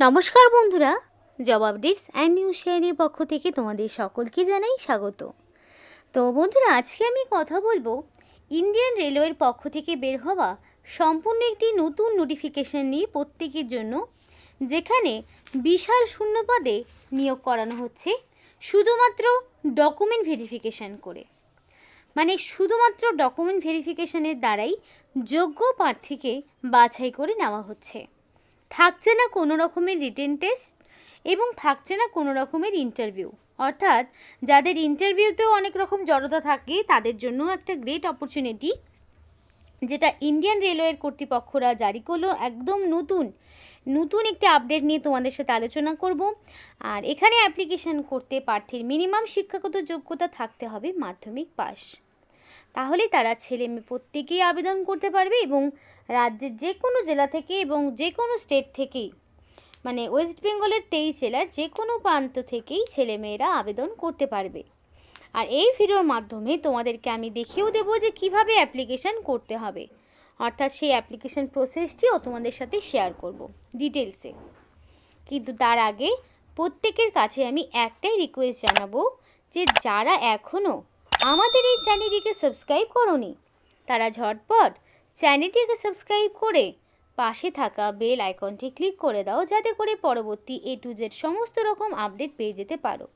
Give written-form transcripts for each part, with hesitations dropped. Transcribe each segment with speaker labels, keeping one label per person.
Speaker 1: নমস্কার বন্ধুরা, job updates and news শেয়ারের পক্ষ থেকে তোমাদের সকলকে জানাই স্বাগত। তো বন্ধুরা, আজকে আমি কথা বলবো ইন্ডিয়ান রেলওয়ের পক্ষ থেকে বের হওয়া সম্পূর্ণ একটি নতুন নোটিফিকেশন নিয়ে প্রত্যেকের জন্য, যেখানে বিশাল শূন্যপদে নিয়োগ করানো হচ্ছে শুধুমাত্র ডকুমেন্ট ভেরিফিকেশান করে। মানে শুধুমাত্র ডকুমেন্ট ভেরিফিকেশানের দ্বারাই যোগ্য প্রার্থীকে বাছাই করে নেওয়া হচ্ছে। থাকছে না কোনো রকমের রিটেন টেস্ট এবং থাকছে না কোনো রকমের ইন্টারভিউ। অর্থাৎ যাদের ইন্টারভিউতেও অনেক রকম জড়তা থাকে তাদের জন্য একটা গ্রেট অপরচুনিটি, যেটা ইন্ডিয়ান রেলওয়ের কর্তৃপক্ষরা জারি করলো। একদম নতুন একটি আপডেট নিয়ে তোমাদের সাথে আলোচনা করব। আর এখানে অ্যাপ্লিকেশন করতে প্রার্থীর মিনিমাম শিক্ষাগত যোগ্যতা থাকতে হবে মাধ্যমিক পাস। তাহলে তারা ছেলে মেয়ে প্রত্যেকেই আবেদন করতে পারবে এবং রাজ্যের যে কোনো জেলা থেকে এবং যে কোনো স্টেট থেকেই, মানে ওয়েস্ট বেঙ্গলের 23 জেলার যে কোনো প্রান্ত থেকেই ছেলেমেয়েরা আবেদন করতে পারবে। আর এই ভিডিওর মাধ্যমে তোমাদেরকে আমি দেখিয়েও দেবো যে কিভাবে অ্যাপ্লিকেশান করতে হবে, অর্থাৎ সেই অ্যাপ্লিকেশান প্রসেসটিও তোমাদের সাথে শেয়ার করব ডিটেলসে। কিন্তু তার আগে প্রত্যেকের কাছে আমি একটাই রিকোয়েস্ট জানাবো যে যারা এখনও আমাদের এই চ্যানেলটিকে সাবস্ক্রাইব করোনি তারা ঝটপট চ্যানেলটিকে সাবস্ক্রাইব করে পাশে থাকা বেল আইকনটি ক্লিক করে দাও, যাতে করে পরবর্তী A to Z সমস্ত রকম আপডেট পেয়ে যেতে পারো।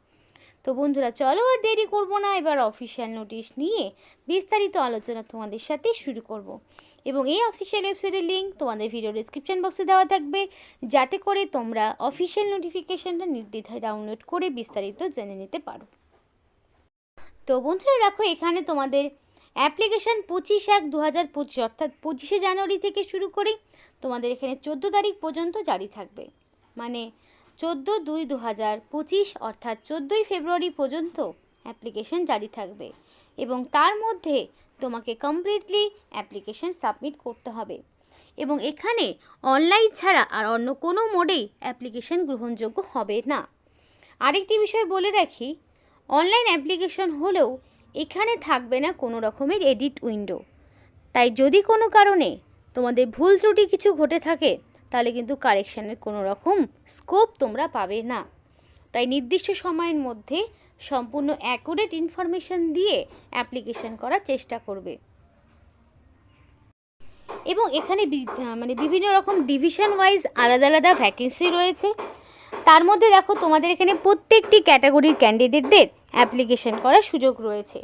Speaker 1: তো বন্ধুরা, চলো আর দেরি করব না, এবার অফিসিয়াল নোটিশ নিয়ে বিস্তারিত আলোচনা তোমাদের সাথে শুরু করব। এবং এই অফিসিয়াল ওয়েবসাইটের লিঙ্ক তোমাদের ভিডিও ডেসক্রিপশন বক্সে দেওয়া থাকবে, যাতে করে তোমরা অফিসিয়াল নোটিফিকেশানটা নির্দ্বিধায় ডাউনলোড করে বিস্তারিত জেনে নিতে পারো। তো বন্ধুরা দেখো, এখানে তোমাদের অ্যাপ্লিকেশান 25/1/2025 অর্থাৎ 25শে জানুয়ারি থেকে শুরু করে তোমাদের এখানে 14 তারিখ পর্যন্ত জারি থাকবে। মানে 14/2/2025 অর্থাৎ 14ই ফেব্রুয়ারি পর্যন্ত অ্যাপ্লিকেশান জারি থাকবে এবং তার মধ্যে তোমাকে কমপ্লিটলি অ্যাপ্লিকেশান সাবমিট করতে হবে। এবং এখানে অনলাইন ছাড়া আর অন্য কোনো মোডেই অ্যাপ্লিকেশান গ্রহণযোগ্য হবে না। আরেকটি বিষয় বলে রাখি, অনলাইন অ্যাপ্লিকেশন হলেও এখানে থাকবে না কোনো রকমের এডিট উইন্ডো। তাই যদি কোনো কারণে তোমাদের ভুল ত্রুটি কিছু ঘটে থাকে তাহলে কিন্তু কারেকশানের কোনো রকম স্কোপ তোমরা পাবে না। তাই নির্দিষ্ট সময়ের মধ্যে সম্পূর্ণ অ্যাকুরেট ইনফরমেশান দিয়ে অ্যাপ্লিকেশান করার চেষ্টা করবে। এবং এখানে বিভিন্ন রকম ডিভিশন ওয়াইজ আলাদা আলাদা ভ্যাকেন্সি রয়েছে। তার মধ্যে দেখো, তোমাদের এখানে প্রত্যেকটি ক্যাটাগরির ক্যান্ডিডেটদের অ্যাপ্লিকেশন করার সুযোগ রয়েছে।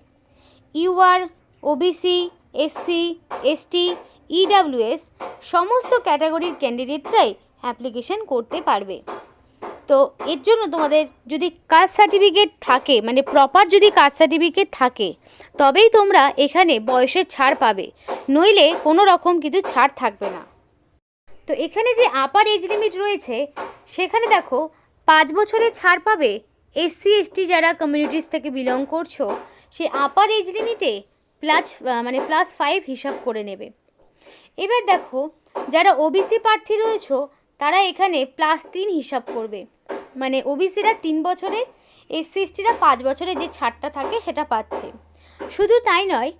Speaker 1: UR, OBC, SC, ST, EWS সমস্ত ক্যাটাগরির ক্যান্ডিডেটরাই অ্যাপ্লিকেশন করতে পারবে। তো এর জন্য তোমাদের যদি কাস্ট সার্টিফিকেট থাকে, মানে প্রপার যদি কাস্ট সার্টিফিকেট থাকে, তবেই তোমরা এখানে বয়সের ছাড় পাবে, নইলে কোনো রকম কিন্তু ছাড় থাকবে না। তো এখানে যে আপার এজ লিমিট রয়েছে, সেখানে দেখো 5 বছরের ছাড় পাবে এসসি এসটি যারা কমিউনিটিস থেকে বিলং করছো, সে আপার এজ লিমিটে +5 হিসাব করে নেবে। এবার দেখো, যারা ওবিসি প্রার্থী রয়েছো তারা এখানে +3 হিসাব করবে, মানে ওবিসিরা 3 বছরের, এসসি এসটিরা 5 বছরের যে ছাড়টা থাকে সেটা পাচ্ছে। শুধু তাই নয়,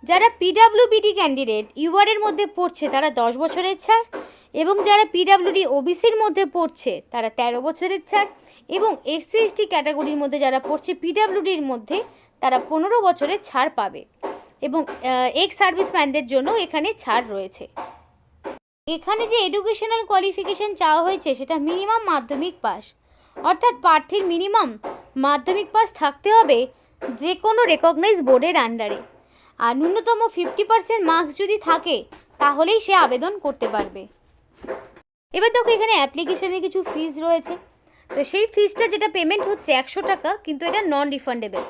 Speaker 1: যারা পিডাব্লিউবিডি ক্যান্ডিডেট ইউআরের মধ্যে পড়ছে তারা 10 বছরের ছাড়, এবং যারা পিডাব্লিউডি ওবিসির মধ্যে পড়ছে তারা 13 বছরের ছাড়, এবং এসসি এসটি ক্যাটাগরির মধ্যে যারা পড়ছে পিডাব্লিউডির মধ্যে তারা 15 বছরের ছাড় পাবে। এবং এক্স সার্ভিসম্যানদের জন্য এখানে ছাড় রয়েছে। এখানে যে এডুকেশনাল কোয়ালিফিকেশান চাওয়া হয়েছে সেটা মিনিমাম মাধ্যমিক পাস, অর্থাৎ প্রার্থীর মিনিমাম মাধ্যমিক পাস থাকতে হবে যে কোনো রেকগনাইজ বোর্ডের আন্ডারে। আর ন্যূনতম 50% মার্কস যদি থাকে তাহলেই সে আবেদন করতে পারবে। এবার দেখো, এখানে অ্যাপ্লিকেশানের কিছু ফিজ রয়েছে। তো সেই ফিজটা যেটা পেমেন্ট হচ্ছে 100 টাকা, কিন্তু এটা নন রিফান্ডেবল।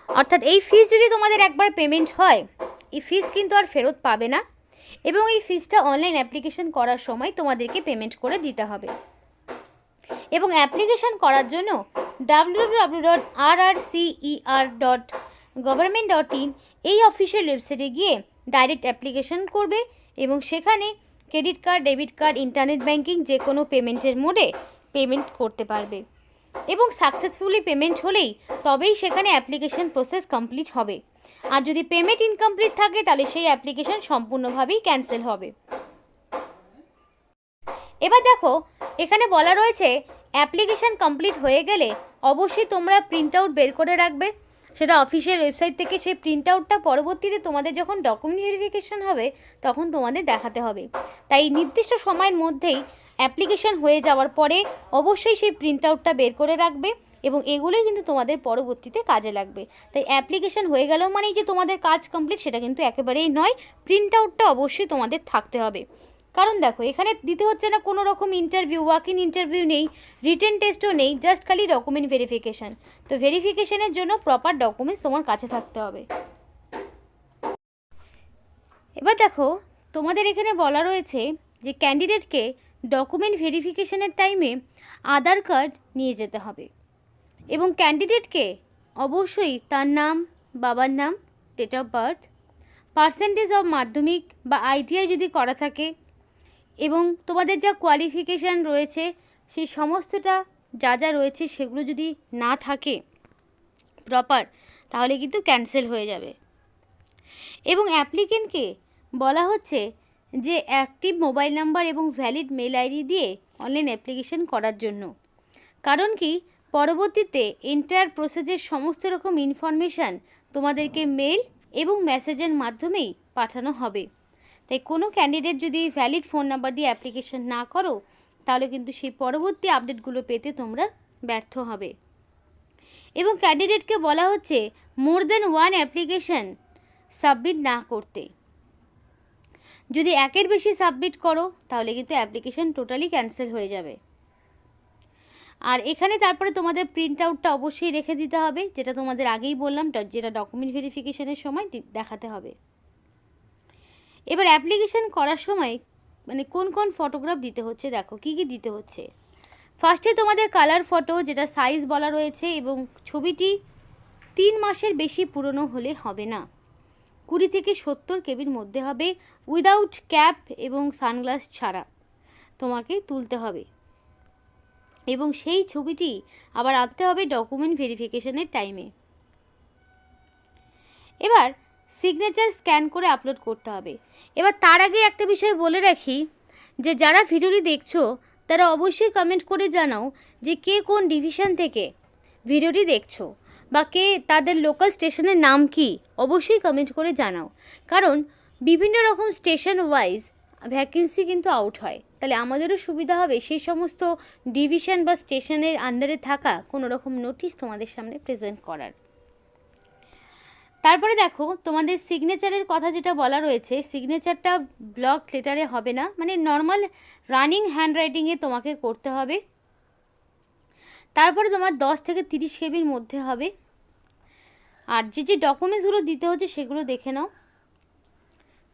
Speaker 1: অর্থাৎ এই ফিজ যদি তোমাদের একবার পেমেন্ট হয়, এই ফিজ কিন্তু আর ফেরত পাবে না, এবং এই ফিজটা অনলাইন অ্যাপ্লিকেশান করার সময় তোমাদেরকে পেমেন্ট করে দিতে হবে। এবং অ্যাপ্লিকেশান করার জন্য www.rrcer.government.in এই অফিসিয়াল ওয়েবসাইটে গিয়ে ডাইরেক্ট অ্যাপ্লিকেশান করবে এবং সেখানে credit card, debit card, internet banking যে কোনো পেমেন্টের মোডে পেমেন্ট করতে পারবে। এবং সাকসেসফুলি পেমেন্ট হলেই তবেই সেখানে অ্যাপ্লিকেশান প্রসেস কমপ্লিট হবে। আর যদি পেমেন্ট ইনকমপ্লিট থাকে তাহলে সেই অ্যাপ্লিকেশান সম্পূর্ণভাবেই ক্যান্সেল হবে। এবার দেখো এখানে বলা রয়েছে অ্যাপ্লিকেশান কমপ্লিট হয়ে গেলে অবশ্যই তোমরা প্রিন্ট আউট বের করে রাখবে, সেটা অফিসিয়াল ওয়েবসাইট থেকে। সেই প্রিন্ট আউটটা পরবর্তীতে তোমাদের যখন ডকুমেন্ট ভেরিফিকেশান হবে তখন তোমাদের দেখাতে হবে। তাই নির্দিষ্ট সময়ের মধ্যেই অ্যাপ্লিকেশান হয়ে যাওয়ার পরে অবশ্যই সেই প্রিন্ট আউটটা বের করে রাখবে, এবং এগুলোই কিন্তু তোমাদের পরবর্তীতে কাজে লাগবে। তাই অ্যাপ্লিকেশান হয়ে গেলেও মানেই যে তোমাদের কাজ কমপ্লিট সেটা কিন্তু একেবারেই নয়, প্রিন্ট আউটটা অবশ্যই তোমাদের থাকতে হবে। কারণ দেখো এখানে দিতে হচ্ছে না কোনো রকম ইন্টারভিউ, ওয়াক ইন ইন্টারভিউ নেই, রিটেন টেস্টও নেই, জাস্ট খালি ডকুমেন্ট ভেরিফিকেশান। তো ভেরিফিকেশানের জন্য প্রপার ডকুমেন্টস তোমার কাছে থাকতে হবে। এবার দেখো তোমাদের এখানে বলা রয়েছে যে ক্যান্ডিডেটকে ডকুমেন্ট ভেরিফিকেশানের টাইমে আধার কার্ড নিয়ে যেতে হবে, এবং ক্যান্ডিডেটকে অবশ্যই তার নাম, বাবার নাম, date of birth, percentage of মাধ্যমিক বা আইটিআই যদি করা থাকে, এবং তোমাদের যা কোয়ালিফিকেশান রয়েছে সেই সমস্তটা যা যা রয়েছে সেগুলো যদি না থাকে প্রপার তাহলে কিন্তু ক্যান্সেল হয়ে যাবে। এবং অ্যাপ্লিকেন্টকে বলা হচ্ছে যে অ্যাক্টিভ মোবাইল নাম্বার এবং ভ্যালিড মেল আইডি দিয়ে অনলাইন অ্যাপ্লিকেশন করার জন্য। কারণ কি পরবর্তীতে এন্টায়ার প্রসেসের সমস্ত রকম ইনফরমেশান তোমাদেরকে মেল এবং মেসেজের মাধ্যমেই পাঠানো হবে। তাই কোনো ক্যান্ডিডেট যদি ভ্যালিড ফোন নাম্বার দিয়ে অ্যাপ্লিকেশন না করো তাহলে কিন্তু সেই পরবর্তী আপডেটগুলো পেতে তোমরা ব্যর্থ হবে। এবং ক্যান্ডিডেটকে বলা হচ্ছে মোর দেন ওয়ান অ্যাপ্লিকেশন সাবমিট না করতে। যদি একের বেশি সাবমিট করো তাহলে কিন্তু অ্যাপ্লিকেশন টোটালি ক্যান্সেল হয়ে যাবে। আর এখানে তারপরে তোমাদের প্রিন্ট আউটটা অবশ্যই রেখে দিতে হবে, যেটা তোমাদের আগেই বললাম, যেটা ডকুমেন্ট ভেরিফিকেশনের সময় দেখাতে হবে। এবার অ্যাপ্লিকেশন করার সময় মানে কোন কোন ফটোগ্রাফ দিতে হচ্ছে দেখো কী কী দিতে হচ্ছে। ফার্স্টে তোমাদের কালার ফটো, যেটা সাইজ বলা রয়েছে, এবং ছবিটি 3 মাসের বেশি পুরনো হলে হবে না, 20 থেকে 70 কেবির মধ্যে হবে, উইদাউট ক্যাপ এবং সানগ্লাস ছাড়া তোমাকে তুলতে হবে, এবং সেই ছবিটি আবার আনতে হবে ডকুমেন্ট ভেরিফিকেশনের টাইমে। এবার সিগনেচার স্ক্যান করে আপলোড করতে হবে। এবার তার আগে একটা বিষয় বলে রাখি যে যারা ভিডিওটি দেখছো তারা অবশ্যই কমেন্ট করে জানাও যে কে কোন ডিভিশন থেকে ভিডিওটি দেখছো, বা কে তাদের লোকাল স্টেশনের নাম কি, অবশ্যই কমেন্ট করে জানাও। কারণ বিভিন্ন রকম স্টেশন ওয়াইজ ভ্যাকেন্সি কিন্তু আউট হয়, তাহলে আমাদেরও সুবিধা হবে সেই সমস্ত ডিভিশন বা স্টেশনের আন্ডারে থাকা কোনো রকম নোটিশ তোমাদের সামনে প্রেজেন্ট করার। তারপরে দেখো তোমাদের সিগনেচারের কথা যেটা বলা রয়েছে, সিগনেচারটা ব্লক লেটারে হবে না, মানে নর্মাল রানিং হ্যান্ডরাইটিংয়ে তোমাকে করতে হবে। তারপরে তোমার 10 থেকে 30 কেবির মধ্যে হবে। আর যে ডকুমেন্টসগুলো দিতে হচ্ছে সেগুলো দেখে নাও।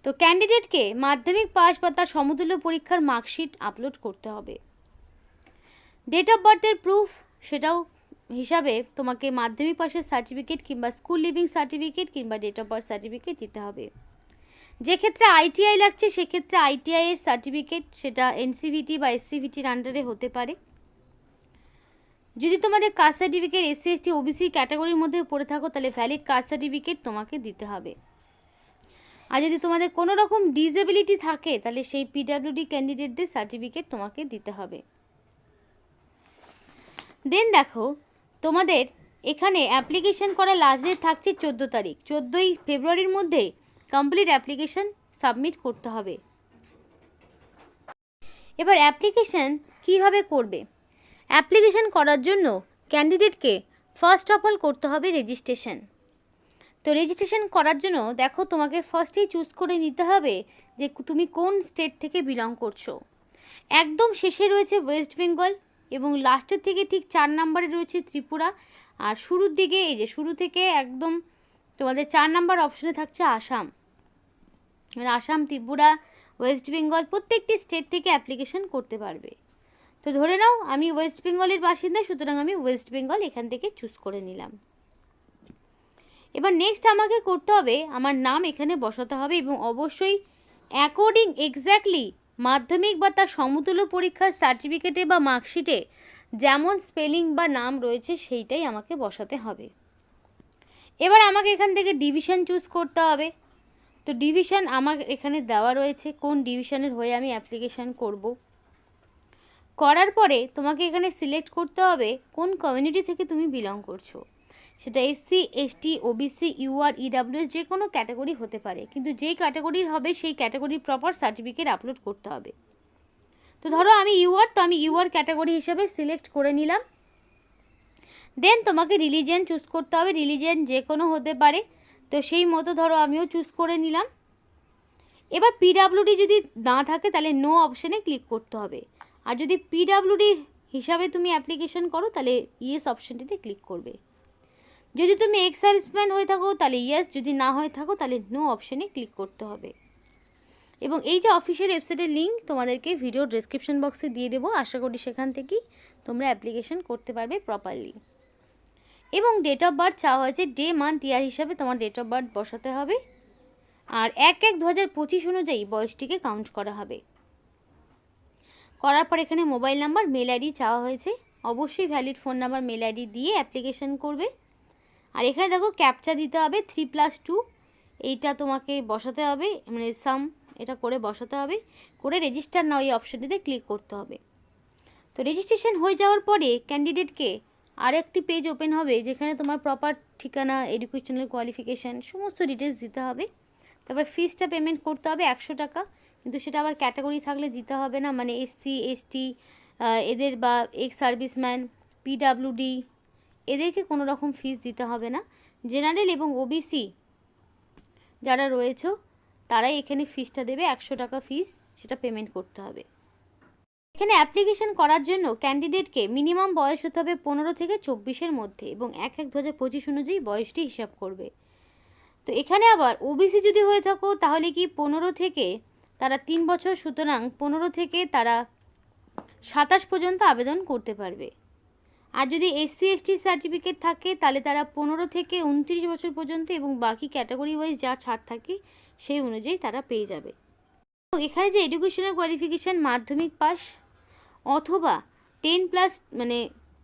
Speaker 1: তো ক্যান্ডিডেটকে মাধ্যমিক পাস বা তার সমতুল্য পরীক্ষার মার্কশিট আপলোড করতে হবে। ডেট অফ বার্থের প্রুফ সেটাও হিসাবে তোমাকে মাধ্যমিক পাসের সার্টিফিকেট কিংবা স্কুল লিভিং সার্টিফিকেট কিংবা ডেট অফ বার্থ সার্টিফিকেট দিতে হবে। যে ক্ষেত্রে আইটিআই লাগছে সেক্ষেত্রে আইটিআই এর সার্টিফিকেট, সেটা এনসিভিটি বা এসসিভিটির আন্ডারে হতে পারে। যদি তোমাদের caste certificate SC ST OBC ক্যাটাগরির মধ্যে পড়ে থাকো তাহলে ভ্যালিড কাস্ট সার্টিফিকেট তোমাকে দিতে হবে। আর যদি তোমাদের কোনো রকম ডিসেবিলিটি থাকে তাহলে সেই পিডাব্লিউডি ক্যান্ডিডেটদের সার্টিফিকেট তোমাকে দিতে হবে। দেন দেখো তোমাদের এখানে অ্যাপ্লিকেশন করা লাস্ট ডেট থাকছে 14 তারিখ, 14ই ফেব্রুয়ারির মধ্যে কমপ্লিট অ্যাপ্লিকেশন সাবমিট করতে হবে। এবার অ্যাপ্লিকেশন কীভাবে করবে? অ্যাপ্লিকেশন করার জন্য ক্যান্ডিডেটকে ফার্স্ট অফ অল করতে হবে রেজিস্ট্রেশন। তো রেজিস্ট্রেশন করার জন্য দেখো তোমাকে ফার্স্টেই চুজ করে নিতে হবে যে তুমি কোন স্টেট থেকে বিলং করছো। একদম শেষে রয়েছে ওয়েস্ট বেঙ্গল, এবং লাস্টের থেকে ঠিক 4 নম্বরে রয়েছে ত্রিপুরা, আর শুরুর দিকে এই যে শুরু থেকে একদম তোমাদের 4 নম্বর অপশনে থাকছে আসাম। আসাম, ত্রিপুরা, ওয়েস্ট বেঙ্গল প্রত্যেকটি স্টেট থেকে অ্যাপ্লিকেশন করতে পারবে। তো ধরে নাও আমি ওয়েস্ট বেঙ্গলের বাসিন্দা, সুতরাং আমি ওয়েস্ট বেঙ্গল এখান থেকে চুজ করে নিলাম। এবার নেক্সট আমাকে করতে হবে আমার নাম এখানে বসাতে হবে, এবং অবশ্যই অ্যাকর্ডিং এক্স্যাক্টলি মাধ্যমিক বা তার সমতুল্য পরীক্ষার সার্টিফিকেটে বা মার্কশিটে যেমন স্পেলিং বা নাম রয়েছে সেইটাই আমাকে বসাতে হবে। এবার আমাকে এখান থেকে ডিভিশন চুজ করতে হবে। তো ডিভিশন আমার এখানে দেওয়া রয়েছে কোন ডিভিশনের হয়ে আমি অ্যাপ্লিকেশান করব। করার পরে তোমাকে এখানে সিলেক্ট করতে হবে কোন কমিউনিটি থেকে তুমি বিলং করছো। সেটা SC, ST, OBC, UR, EWS যে কোনো ক্যাটাগরি হতে পারে, কিন্তু যেই ক্যাটাগরির হবে সেই ক্যাটাগরির প্রপার সার্টিফিকেট আপলোড করতে হবে। তো ধরো আমি ইউআর, তো আমি ইউআর ক্যাটাগরি হিসেবে সিলেক্ট করে নিলাম। দেন তোমাকে রিলিজিয়ান চুজ করতে হবে, রিলিজিয়ান যে কোনো হতে পারে, তো সেই মতো ধরো আমিও চুজ করে নিলাম। এবার পিডাব্লিউডি যদি না থাকে তাহলে নো অপশানে ক্লিক করতে হবে, আর যদি পিডাব্লিউডি হিসাবে তুমি অ্যাপ্লিকেশন করো তাহলে ইয়েস অপশানটিতে ক্লিক করবে। যদি তুমি এক্স সার্ভিসম্যান হয়ে থাকো তাহলে ইয়েস, যদি না হয়ে থাকো তাহলে নো অপশানে ক্লিক করতে হবে। এবং এই যে অফিসিয়াল ওয়েবসাইটের লিঙ্ক তোমাদেরকে ভিডিও ডেসক্রিপশন বক্সে দিয়ে দেবো, আশা করি সেখান থেকেই তোমরা অ্যাপ্লিকেশন করতে পারবে প্রপারলি। এবং ডেট অফ বার্থ চাওয়া হয়েছে, ডে মান্থ ইয়ার হিসাবে তোমার ডেট অফ বার্থ বসাতে হবে, আর 1/1/2025 অনুযায়ী বয়সটিকে কাউন্ট করা হবে। করার পর এখানে মোবাইল নাম্বার, মেল আইডি চাওয়া হয়েছে, অবশ্যই valid phone number, mail ID দিয়ে অ্যাপ্লিকেশন করবে। আর এখানে দেখো ক্যাপচা দিতে হবে 3+2, এইটা তোমাকে বসাতে হবে, মানে সাম এটা করে বসাতে হবে, করে রেজিস্টার নাও এই অপশানটিতে ক্লিক করতে হবে। তো রেজিস্ট্রেশন হয়ে যাওয়ার পরে ক্যান্ডিডেটকে আর একটি পেজ ওপেন হবে যেখানে তোমার প্রপার ঠিকানা, এডুকেশনাল কোয়ালিফিকেশান সমস্ত ডিটেলস দিতে হবে। তারপর ফিসটা পেমেন্ট করতে হবে 100 টাকা, কিন্তু সেটা আবার ক্যাটাগরি থাকলে দিতে হবে না, মানে এসসি, এসটি এদের বা এক্স সার্ভিসম্যান, পিডাব্লিউডি এদেরকে কোনো রকম ফিস দিতে হবে না। জেনারেল এবং ওবিসি যারা রয়েছে তারাই এখানে ফিসটা দেবে, 100 টাকা ফিস, সেটা পেমেন্ট করতে হবে। এখানে অ্যাপ্লিকেশন করার জন্য ক্যান্ডিডেটকে মিনিমাম বয়স হতে হবে 15 থেকে 24-এর মধ্যে, এবং 1/1/2025 অনুযায়ী বয়সটি হিসাব করবে। তো এখানে আবার ওবিসি যদি হয়ে থাকো তাহলে কি 15 থেকে তারা 3 বছর, সুতরাং 15 থেকে তারা 27 পর্যন্ত আবেদন করতে পারবে। আর যদি এসসি এসটি সার্টিফিকেট থাকে তাহলে তারা 15 থেকে 29 বছর পর্যন্ত, এবং বাকি ক্যাটাগরি ওয়াইজ যা ছাড় থাকে সেই অনুযায়ী তারা পেয়ে যাবে। তো এখানে যে এডুকেশনাল কোয়ালিফিকেশান মাধ্যমিক পাস অথবা 10+ মানে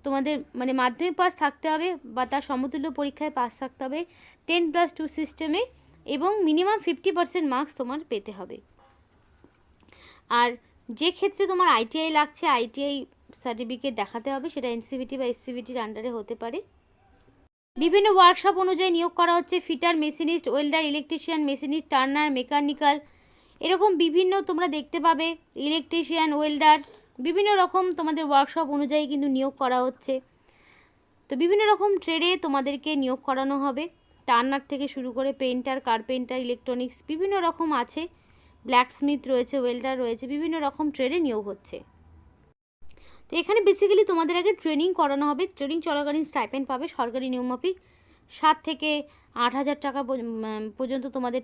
Speaker 1: তোমাদের মানে মাধ্যমিক পাস থাকতে হবে বা তার সমতুল্য পরীক্ষায় পাস থাকতে হবে 10+2 সিস্টেমে, এবং মিনিমাম 50% মার্কস তোমার পেতে হবে। আর যে ক্ষেত্রে তোমার আইটিআই লাগছে, আইটিআই সার্টিফিকেট দেখাতে হবে, সেটা এনসিভিটি বা এসসিভিটির আন্ডারে হতে পারে। বিভিন্ন ওয়ার্কশপ অনুযায়ী নিয়োগ করা হচ্ছে, fitter, machinist, welder, electrician, machinist, turner, mechanical, এরকম বিভিন্ন তোমরা দেখতে পাবে, ইলেকট্রিশিয়ান, ওয়েল্ডার, বিভিন্ন রকম তোমাদের ওয়ার্কশপ অনুযায়ী কিন্তু নিয়োগ করা হচ্ছে। তো বিভিন্ন রকম ট্রেডে তোমাদেরকে নিয়োগ করানো হবে, টার্নার থেকে শুরু করে পেন্টার, কার্পেন্টার, ইলেকট্রনিক্স বিভিন্ন রকম আছে, ব্ল্যাকস্মিথ রয়েছে, ওয়েল্ডার রয়েছে, বিভিন্ন রকম ট্রেডে নিয়োগ হচ্ছে। তো এখানে বেসিক্যালি তোমাদের আগে ট্রেনিং করানো হবে, ট্রেনিং চলাকালীন স্টাইপেন্ড পাবে সরকারি নিয়মমাফিক 7 থেকে 8,000 টাকা পর্যন্ত তোমাদের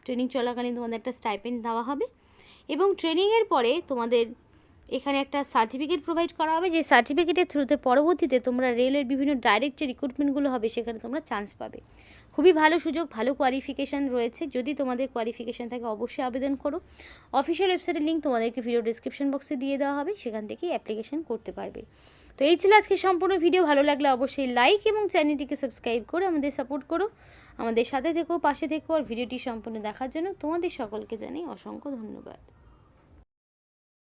Speaker 1: ট্রেনিং চলাকালীন তোমাদের একটা স্টাইপেন্ড দেওয়া হবে। এবং ট্রেনিংয়ের পরে তোমাদের এখানে একটা সার্টিফিকেট প্রোভাইড করা হবে, যে সার্টিফিকেটের থ্রুতে পরবর্তীতে তোমরা রেলের বিভিন্ন ডাইরেক্ট যে রিক্রুটমেন্টগুলো হবে সেখানে তোমরা চান্স পাবে। খুবই ভালো সুযোগ, ভালো কোয়ালিফিকেশান রয়েছে, যদি তোমাদের কোয়ালিফিকেশান থাকে অবশ্যই আবেদন করো। অফিসিয়াল ওয়েবসাইটের লিঙ্ক তোমাদেরকে ভিডিও ডিসক্রিপশন বক্সে দিয়ে দেওয়া হবে, সেখান থেকেই অ্যাপ্লিকেশন করতে পারবে। তো এই ছিল আজকে সম্পূর্ণ ভিডিও, ভালো লাগলে অবশ্যই লাইক এবং চ্যানেলটিকে সাবস্ক্রাইব করে আমাদের সাপোর্ট করো, আমাদের সাথে থেকো, পাশে থেকো। আর ভিডিওটি সম্পূর্ণ দেখার জন্য তোমাদের সকলকে জানাই অসংখ্য ধন্যবাদ।